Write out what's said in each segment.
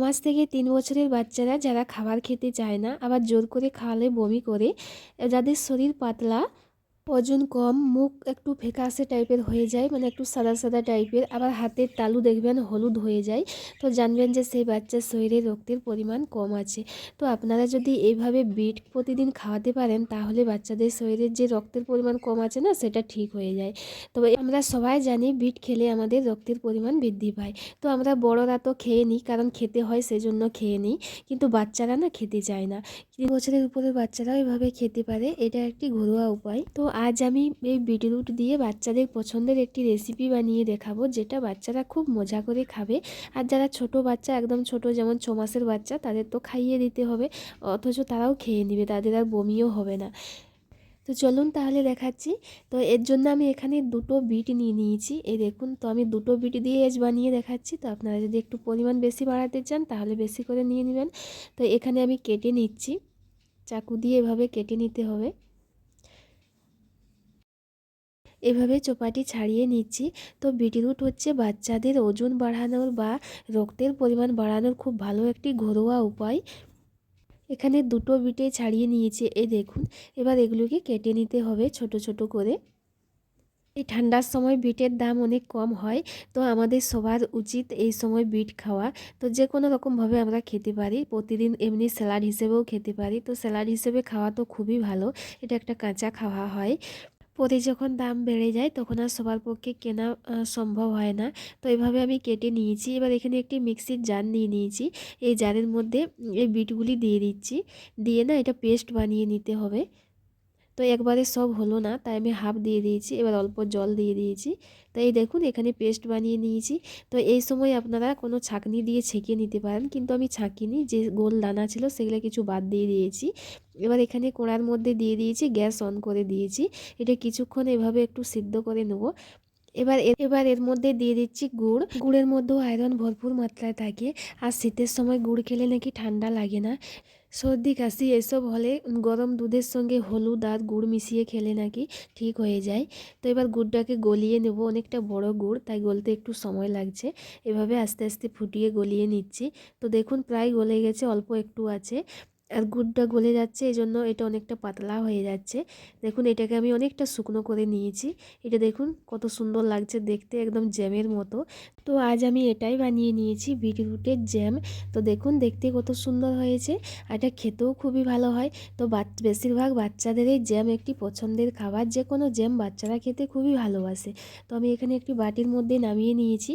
মাস থেকে 3 বছরের বাচ্চারা যারা খাবার খেতে চায় না, আবার জোর করে খাওয়ালে বমি করে, যাদের শরীর পাতলা, ওজন কম, মুখ একটু ফ্যাকাশে টাইপের হয়ে যায়, মানে একটু সাদা সাদা টাইপের, আবার হাতের তালু দেখবেন হলুদ হয়ে যায়, তো জানবেন যে সেই বাচ্চার শরীরে রক্তের পরিমাণ কম আছে। তো আপনারা যদি এইভাবে বিট প্রতিদিন খাওয়াতে পারেন, তাহলে বাচ্চাদের শরীরের যে রক্তের পরিমাণ কম আছে না, সেটা ঠিক হয়ে যায়। তবে আমরা সবাই জানি বিট খেলে আমাদের রক্তের পরিমাণ বৃদ্ধি পায়। তো আমরা বড়রা তো খেয়ে নিই, কারণ খেতে হয় সেজন্য খেয়ে নিই, কিন্তু বাচ্চারা না খেতে চায় না। 3 বছরের উপরের বাচ্চারাও এভাবে খেতে পারে, এটা একটি ঘরোয়া উপায়। তো আজ আমি এই বিটরুট দিয়ে বাচ্চাদের পছন্দের একটি রেসিপি বানিয়ে দেখাবো, যেটা বাচ্চারা খুব মজা করে খাবে। আর যারা ছোট বাচ্চা, একদম ছোট, যেমন 6 মাসের বাচ্চা, তাদের তো খাইয়ে দিতে হবে, অথচ তারাও খেয়ে নেবে, তাদের আর বমিও হবে না। তো চলুন তাহলে দেখাচ্ছি। তো এর জন্য আমি এখানে 2টো বিট নিয়ে নিয়েছি, এই দেখুন। তো আমি 2টো বিট দিয়ে আজ বানিয়ে দেখাচ্ছি। তো আপনারা যদি একটু পরিমাণ বেশি বাড়াতে চান, তাহলে বেশি করে নিয়ে নেবেন। তো এখানে আমি কেটে নিচ্ছি, চাকু দিয়ে এভাবে কেটে নিতে হবে। এভাবে চোপাটি ছাড়িয়ে নিচ্ছি। তো বিটরুট হচ্ছে বাচ্চাদের ওজন বাড়ানোর বা রক্তের পরিমাণ বাড়ানোর খুব ভালো একটি ঘরোয়া উপায়। এখানে 2টো বিটে ছাড়িয়ে নিয়েছি, এই দেখুন। এবার এগুলোকে কেটে নিতে হবে ছোট ছোট করে। এই ঠান্ডার সময় বিটের দাম অনেক কম হয়, তো আমাদের সবার উচিত এই সময় বিট খাওয়া। তো যে কোনো রকমভাবে আমরা খেতে পারি, প্রতিদিন এমনি স্যালাড হিসেবেও খেতে পারি। তো স্যালাড হিসেবে খাওয়া তো খুবই ভালো, এটা একটা কাঁচা খাওয়া হয়। পরে যখন দাম বেড়ে যায়, তখন আর সবার পক্ষে কেনা সম্ভব হয় না। তো এভাবে আমি কেটে নিয়েছি। এবার এখানে একটি মিক্সির জার নিয়ে নিয়েছি, এই জারের মধ্যে এই বিটগুলি দিয়ে দিচ্ছি। দিয়ে না এটা পেস্ট বানিয়ে নিতে হবে। তো একবারে সব হলো না, তাই আমি হাফ দিয়ে দিয়েছি, এবার অল্প জল দিয়ে দিয়েছি। তো এই দেখুন এখানে পেস্ট বানিয়ে নিয়েছি। তো এই সময় আপনারা কোনো ছাঁকনি দিয়ে ছেঁকে নিতে পারেন, কিন্তু আমি ছাঁকিনি, যে গোল দানা ছিল সেগুলো কিছু বাদ দিয়ে দিয়েছি। এবার এখানে কড়ার মধ্যে দিয়ে দিয়েছি, গ্যাস অন করে দিয়েছি। এটা কিছুক্ষণ এভাবে একটু সিদ্ধ করে নেব। এবার এর মধ্যে দিয়ে দিচ্ছি গুড়। গুড়ের মধ্যেও আয়রন ভরপুর মাত্রায় থাকে, আর শীতের সময় গুড় খেলে নাকি ঠান্ডা লাগে না, সর্দি কাশি এসব হলে গরম দুধের সঙ্গে হলুদ আর গুড় মিশিয়ে খেলে নাকি ঠিক হয়ে যায়। তো এবার গুড়টাকে গলিয়ে নেব, অনেকটা বড় গুড়, তাই গলতে একটু সময় লাগছে। এভাবে আস্তে আস্তে ফুটিয়ে গলিয়ে নিচ্ছি। তো দেখুন প্রায় গলে গেছে, অল্প একটু আছে। আর গুড়টা গলে যাচ্ছে, এই জন্য এটা অনেকটা পাতলা হয়ে যাচ্ছে। দেখুন এটাকে আমি অনেকটা শুকনো করে নিয়েছি। এটা দেখুন কত সুন্দর লাগছে দেখতে, একদম জ্যামের মতো। তো আজ আমি এটাই বানিয়ে নিয়েছি, বিটরুটের জ্যাম। তো দেখুন দেখতে কত সুন্দর হয়েছে, আর এটা খেতেও খুবই ভালো হয়। তো বেশিরভাগ বাচ্চাদের এই জ্যাম একটি পছন্দের খাবার, যে কোনো জ্যাম বাচ্চারা খেতে খুবই ভালোবাসে। তো আমি এখানে একটি বাটির মধ্যে নামিয়ে নিয়েছি।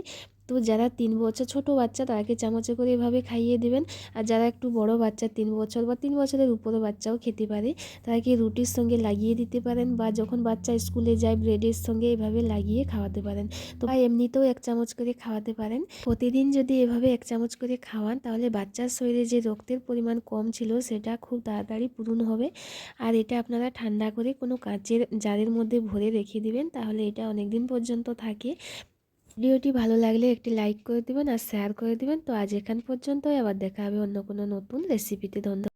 তো যারা 3 বছর ছোট বাচ্চা, তাদেরকে চামচে করে এভাবে খাইয়ে দেবেন। আর যারা একটু বড় বাচ্চা, 3 বছর বা 3 বছরের উপরে বাচ্চাও খেতে পারে, তাদেরকে রুটির সঙ্গে লাগিয়ে দিতে পারেন, বা যখন বাচ্চা স্কুলে যায় ব্রেডের সঙ্গে এভাবে লাগিয়ে খাওয়াতে পারেন। তো এমনিতেও 1 চামচ করে খাওয়াতে পারেন। প্রতিদিন যদি এভাবে 1 চামচ করে খাওয়ান, তাহলে বাচ্চার শরীরে যে রক্তের পরিমাণ কম ছিল, সেটা খুব তাড়াতাড়ি পূরণ হবে। আর এটা আপনারা ঠান্ডা করে কোনো কাঁচের জারের মধ্যে ভরে রেখে দিবেন, তাহলে এটা অনেক দিন পর্যন্ত থাকে। ভিডিওটি ভালো লাগলে একটি লাইক করে দিবেন আর শেয়ার করে দিবেন। তো আজ এখান পর্যন্তই, আবার দেখা হবে অন্য কোনো নতুন রেসিপিতে। ধন্যবাদ।